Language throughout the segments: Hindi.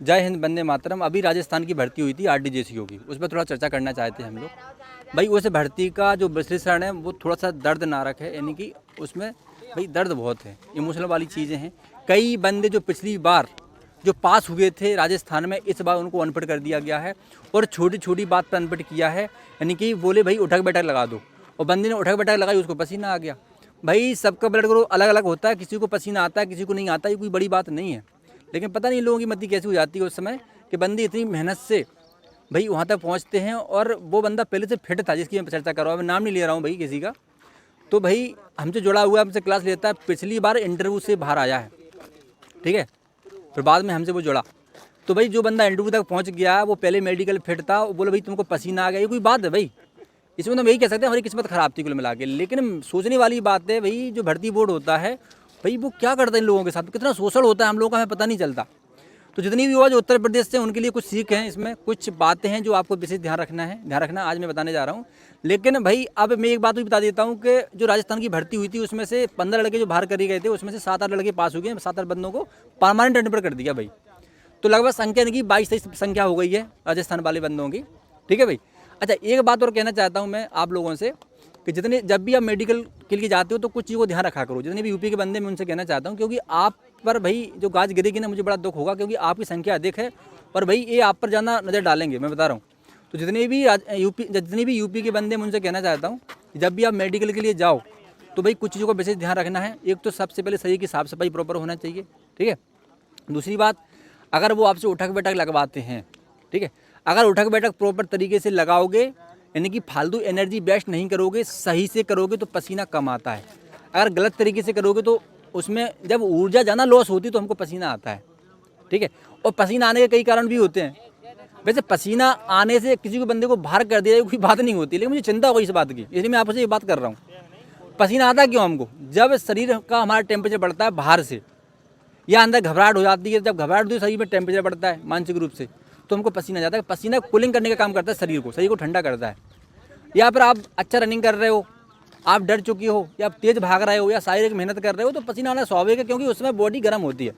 जय हिंद, वंदे मातरम। अभी राजस्थान की भर्ती हुई थी आरडीजेसीओ की, उस पर थोड़ा चर्चा करना चाहते हैं हम लोग। भाई उस भर्ती का जो विश्लेषण है वो थोड़ा सा दर्दनाक है, यानी कि उसमें भाई दर्द बहुत है, इमोशनल वाली चीज़ें हैं। कई बंदे जो पिछली बार जो पास हुए थे राजस्थान में, इस बार उनको अनपढ़ कर दिया गया है और छोटी छोटी बात पर अनपढ़ किया है, यानी कि बोले भाई उठक बैठक लगा दो, और बंदे ने उठक बैठक लगाई, उसको पसीना आ गया। भाई सबका ब्लड ग्रुप अलग अलग होता है, किसी को पसीना आता है, किसी को नहीं आता, ये कोई बड़ी बात नहीं है। लेकिन पता नहीं लोगों की मति कैसी हो जाती है उस समय कि बंदे इतनी मेहनत से भाई वहाँ तक पहुँचते हैं, और वो बंदा पहले से फिट था जिसकी मैं चर्चा कर रहा हूँ, मैं नाम नहीं ले रहा हूँ भाई किसी का। तो भाई हमसे जुड़ा हुआ है, हमसे क्लास लेता है, पिछली बार इंटरव्यू से बाहर आया है, ठीक है, फिर बाद में हमसे वो जुड़ा। तो भाई जो बंदा इंटरव्यू तक पहुँच गया, वो पहले मेडिकल फिट था, वो बोले भाई तुमको पसीना आ गया, ये कोई बात है भाई? इसमें तो हम यही कह सकते हैं हमारी किस्मत ख़राब थी कुल मिला के। लेकिन सोचने वाली बात है भाई, जो भर्ती बोर्ड होता है भाई वो क्या करता है इन लोगों के साथ, कितना शोषण होता है हम लोगों का, हमें पता नहीं चलता। तो जितनी भी हुआ जो उत्तर प्रदेश से, उनके लिए कुछ सीख है, इसमें कुछ बातें हैं जो आपको विशेष ध्यान रखना आज मैं बताने जा रहा हूँ। लेकिन भाई अब मैं एक बात भी बता देता हूँ कि जो राजस्थान की भर्ती हुई थी उसमें से 15 लड़के जो बाहर करे गए थे, उसमें से 7-8 लड़के पास हो गए, 7-8 बंदों को परमानेंट ट्रांसफर कर दिया भाई। तो लगभग संख्या इनकी 22-23 संख्या हो गई है राजस्थान वाले बंदों की, ठीक है भाई। अच्छा, एक बात और कहना चाहता हूँ मैं आप लोगों से कि जितने जब भी आप मेडिकल के लिए जाते हो तो कुछ चीज़ को ध्यान रखा करो। जितने भी यूपी के बंदे मैं उनसे कहना चाहता हूँ, क्योंकि आप पर भाई जो गाज गिरेगी ना, मुझे बड़ा दुख होगा, क्योंकि आपकी संख्या अधिक है और भाई ये आप पर ज़्यादा नज़र डालेंगे, मैं बता रहा हूँ। तो जितने भी यूपी के बंदे मैं उनसे कहना चाहता हूँ, जब भी आप मेडिकल के लिए जाओ तो भाई कुछ चीज़ों का विशेष ध्यान रखना है। एक तो सबसे पहले शरीर की साफ़ सफाई प्रॉपर होना चाहिए, ठीक है। दूसरी बात, अगर वो आपसे उठक बैठक लगवाते हैं, ठीक है, अगर उठक बैठक प्रॉपर तरीके से लगाओगे, यानी कि फालतू एनर्जी वेस्ट नहीं करोगे, सही से करोगे तो पसीना कम आता है। अगर गलत तरीके से करोगे तो उसमें जब ऊर्जा ज़्यादा लॉस होती है तो हमको पसीना आता है, ठीक है। और पसीना आने के कई कारण भी होते हैं। वैसे पसीना आने से किसी को बंदे को बाहर कर दिया कोई बात नहीं होती, लेकिन मुझे चिंता हो इस बात की, इसलिए मैं आपसे ये बात कर रहा हूँ। पसीना आता क्यों हमको? जब शरीर का हमारा टेम्परेचर बढ़ता है बाहर से, या अंदर घबराहट हो जाती है, जब घबराहट होती है शरीर में टेम्परेचर बढ़ता है मानसिक रूप से, तो हमको पसीना जाता है। पसीना कूलिंग करने का काम करता है, शरीर को ठंडा करता है। या फिर आप अच्छा रनिंग कर रहे हो, आप डर चुके हो, या आप तेज़ भाग रहे हो, या शारीरिक मेहनत कर रहे हो, तो पसीना आना स्वाभाविक है, क्योंकि उसमें बॉडी गर्म होती है,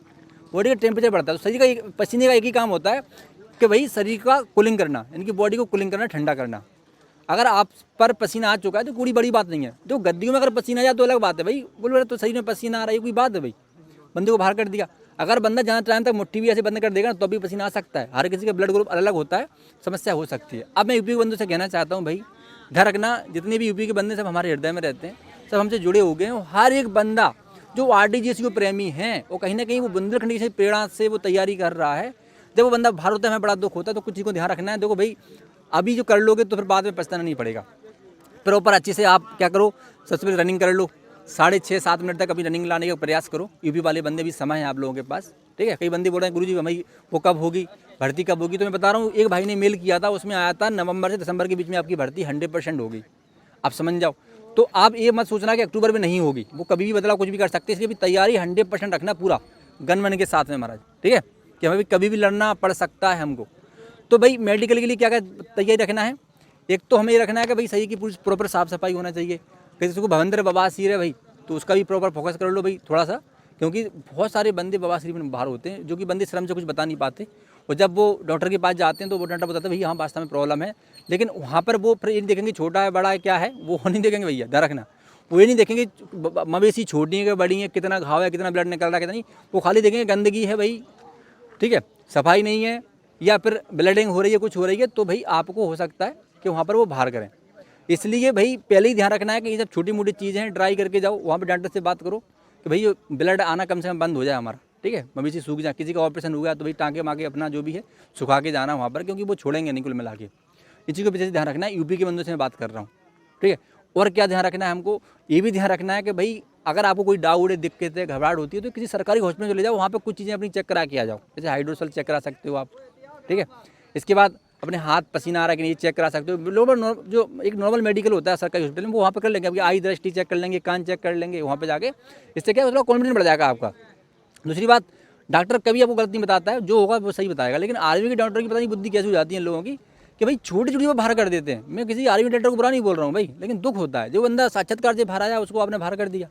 बॉडी का टेम्परेचर बढ़ता है। तो शरीर का पसीने का एक ही काम होता है कि भाई शरीर का कूलिंग करना, यानी कि बॉडी को कूलिंग करना, ठंडा करना। अगर आप पर पसीना आ चुका है तो कोई बड़ी बात नहीं है। तो गद्दियों में अगर पसीना आ जाए तो अलग बात है भाई, बोल तो शरीर में पसीना आ रहा है, कोई बात है भाई, बंदे को बाहर कर दिया। अगर बंदा ज़्यादा टाइम तक मुट्ठी भी ऐसे बंद कर देगा ना तो भी पसीना आ सकता है। हर किसी का ब्लड ग्रुप अलग अलग होता है, समस्या हो सकती है। अब मैं यूपी के बंदों से कहना चाहता हूँ भाई, ध्यान रखना, जितने भी यूपी के बंदे सब हमारे हृदय में रहते हैं, सब हमसे जुड़े हो गए हैं। हर एक बंदा जो आरडीजीएसी को प्रेमी हैं, वो कहीं ना कहीं वो बुंदेलखंड की प्रेरणा से वो तैयारी कर रहा है। जब वो बंदा बाहर होता है हमें बड़ा दुख होता है। तो कुछ चीज़ को ध्यान रखना है। देखो भाई, अभी जो कर लोगे तो फिर बाद में पछताना नहीं पड़ेगा। प्रॉपर अच्छे से आप क्या करो, सबसे पहले रनिंग कर लो, 6.5-7 मिनट तक अभी रनिंग लाने का प्रयास करो। यूपी वाले बंदे भी समय है आप लोगों के पास, ठीक है। कई बंदे बोल रहे हैं गुरुजी हमारी वो कब होगी, भर्ती कब होगी? तो मैं बता रहा हूँ, एक भाई ने मेल किया था, उसमें आया था नवंबर से दिसंबर के बीच में आपकी भर्ती 100% होगी। आप समझ जाओ। तो आप ये मत सोचना कि अक्टूबर में नहीं होगी, वो कभी भी बदलाव कुछ भी कर सकते हैं। इसलिए भी तैयारी 100% रखना पूरा गन मन के साथ में महाराज, ठीक है, कि हमें कभी भी लड़ना पड़ सकता है हमको। तो भाई मेडिकल के लिए क्या क्या तैयारी रखना है? एक तो हमें ये रखना है कि भाई शरीर की पूरी प्रॉपर साफ सफाई होना चाहिए। किसी को भवंदर बवासीर है भाई, तो उसका भी प्रॉपर फोकस कर लो भाई थोड़ा सा, क्योंकि बहुत सारे बंदे बवासीर में बाहर होते हैं, जो कि बंदे शर्म से कुछ बता नहीं पाते। और जब वो डॉक्टर के पास जाते हैं तो वो डॉक्टर बताते हैं भैया हाँ वास्तव में प्रॉब्लम है, लेकिन वहाँ पर वो फिर ये नहीं देखेंगे छोटा है बड़ा है क्या है, वो नहीं देखेंगे भैया, ध्यान रखना। वो ये नहीं देखेंगे मवेशी छोटी है कि बड़ी है, कितना घाव है, कितना ब्लड निकल रहा है, कितना नहीं। वो खाली देखेंगे गंदगी है भाई, ठीक है, सफाई नहीं है, या फिर ब्लडिंग हो रही है, कुछ हो रही है, तो भाई आपको हो सकता है कि वहाँ पर वो बाहर करें। इसलिए भाई पहले ही ध्यान रखना है कि ये सब छोटी मोटी चीज़ें हैं, ट्राई करके जाओ। वहाँ पे डॉक्टर से बात करो कि भाई ब्लड आना कम से कम बंद हो जाए हमारा, ठीक है। मवेशी सूख जाए, किसी का ऑपरेशन हो गया तो भाई टाँके माँगे अपना जो भी है सुखा के जाना वहाँ पर, क्योंकि वो छोड़ेंगे नहीं कुल मिला के। इस चीज़ को विशेष ध्यान रखना है। यूपी के बंदों से मैं बात कर रहा हूँ, ठीक है। और क्या ध्यान रखना है हमको? ये भी ध्यान रखना है कि भाई अगर आपको कोई डाउट है, दिक्कत है, घबराहट होती है, तो किसी सरकारी हॉस्पिटल चले जाओ, वहाँ पर कुछ चीज़ें अपनी चेक करा के आ जाओ। जैसे हाइड्रोसल चेक करा सकते हो आप, ठीक है। इसके बाद अपने हाथ पसीना आ रहा है कि नहीं चेक करा सकते हो। लोग जो एक नॉर्मल मेडिकल होता है सरकारी हॉस्पिटल में, वो वहाँ पर कर लेंगे। अभी आई दृष्टि चेक कर लेंगे, कान चेक कर लेंगे वहाँ पे जाके। इससे क्या थोड़ा कॉन्फिडेंस बढ़ जाएगा आपका। दूसरी बात, डॉक्टर कभी आपको गलत नहीं बताता है, जो होगा वो सही बताएगा। लेकिन आर्मी के डॉक्टर की पता नहीं बुद्धि कैसी हो जाती है लोगों की कि भाई छोटी छोटी वो बाहर कर देते हैं। मैं किसी आर्मी डॉक्टर को बुरा नहीं बोल रहा हूँ भाई, लेकिन दुख होता है जो बंदा साक्षात्कार से बाहर आया उसको आपने बाहर कर दिया।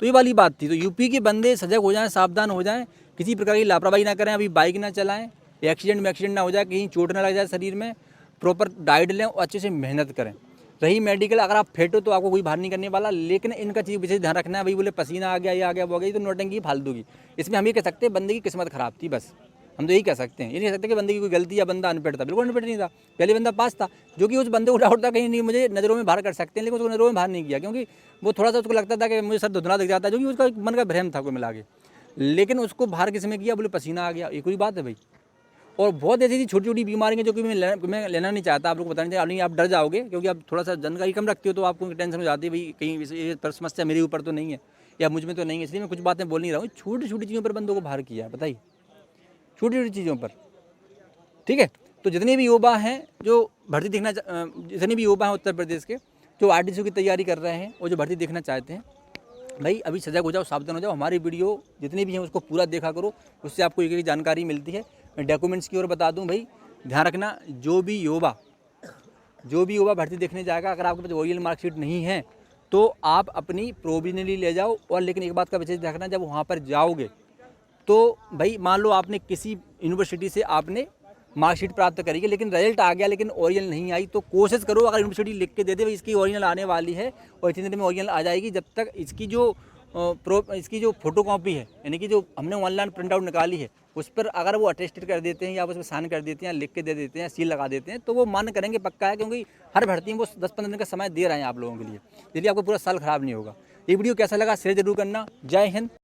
तो ये वाली बात थी। तो यूपी के बंदे सजग हो जाएं, सावधान हो जाएं किसी प्रकार की लापरवाही ना करें, अभी बाइक ना चलाएं, एक्सीडेंट ना हो जाए, कहीं चोट ना लग जाए शरीर में, प्रॉपर डाइट लें और अच्छे से मेहनत करें। रही मेडिकल, अगर आप फिट हो तो आपको कोई बाहर नहीं करने वाला, लेकिन इनका चीज़ विशेष ध्यान रखना है। भाई बोले पसीना आ गया, ये आ गया, वो आ गया, तो नौटंकी फालतू की। इसमें हम ये कह सकते हैं बंदे की किस्मत खराब थी, बस हम तो यही कह सकते हैं। ये नहीं कह सकते कि बंदे की कोई गलती या बंदा अनफिट था, बिल्कुल अनफिट नहीं था। पहले बंदा पास था, जो कि उस बंदे को डाउट था कहीं नहीं मुझे नज़रों में बाहर कर सकते हैं, लेकिन उसको नज़रों में बाहर नहीं किया, क्योंकि वो थोड़ा सा उसको लगता था कि मुझे सर धुंधला दिख जाता है, जो कि उसका एक मन का भ्रम था कोई मिला के। लेकिन उसको बाहर किसी में किया, बोले पसीना आ गया, ये कोई बात है भाई। और बहुत ऐसी छोटी छोटी बीमारियाँ जो कि मैं लेना नहीं चाहता, आप लोग को बताना चाहिए, नहीं आप डर जाओगे, क्योंकि आप थोड़ा सा जानकारी कम रखते हो तो आपको टेंशन हो जाती है, भाई कहीं ये समस्या मेरे ऊपर तो नहीं है या मुझ में तो नहीं है, इसलिए मैं कुछ बातें बोल नहीं रहा हूँ। छोटी छोटी चीज़ों पर बंदों को बाहर किया है, बताइए, छोटी छोटी चीज़ों पर, ठीक है। तो जितने भी युवा हैं जो भर्ती देखना जितने भी युवा हैं उत्तर प्रदेश के जो आरटीसी की तैयारी कर रहे हैं और जो भर्ती देखना चाहते हैं, भाई अभी सजग हो जाओ, सावधान हो जाओ। हमारी वीडियो जितनी भी हैं उसको पूरा देखा करो, उससे आपको एक जानकारी मिलती है। मैं डॉक्यूमेंट्स की ओर बता दूं, भाई ध्यान रखना, जो भी युवा भर्ती देखने जाएगा, अगर आपके पास ओरिजिनल मार्कशीट नहीं है तो आप अपनी प्रोविजनली ले जाओ। और लेकिन एक बात का विशेष ध्यान रखना, जब वहाँ पर जाओगे तो भाई मान लो आपने किसी यूनिवर्सिटी से आपने मार्कशीट प्राप्त करेगी, लेकिन रिजल्ट आ गया लेकिन ओरिजिनल नहीं आई, तो कोशिश करो, अगर यूनिवर्सिटी लिख के दे दे भाई इसकी ओरिजिनल आने वाली है और इतने दिन में ओरिजिनल आ जाएगी, जब तक इसकी जो फोटो कॉपी है, यानी कि जो हमने ऑनलाइन प्रिंट आउट निकाली है, उस पर अगर वो अटेस्टेड कर देते हैं या उसमें साइन कर देते हैं, लिख के दे देते हैं, सील लगा देते हैं, तो वो मान्य करेंगे पक्का है, क्योंकि हर भर्ती में वो 10-15 दिन का समय दे रहे हैं आप लोगों के लिए, यदि आपको पूरा साल खराब नहीं होगा। ये वीडियो कैसा लगा शेयर जरूर करना। जय हिंद।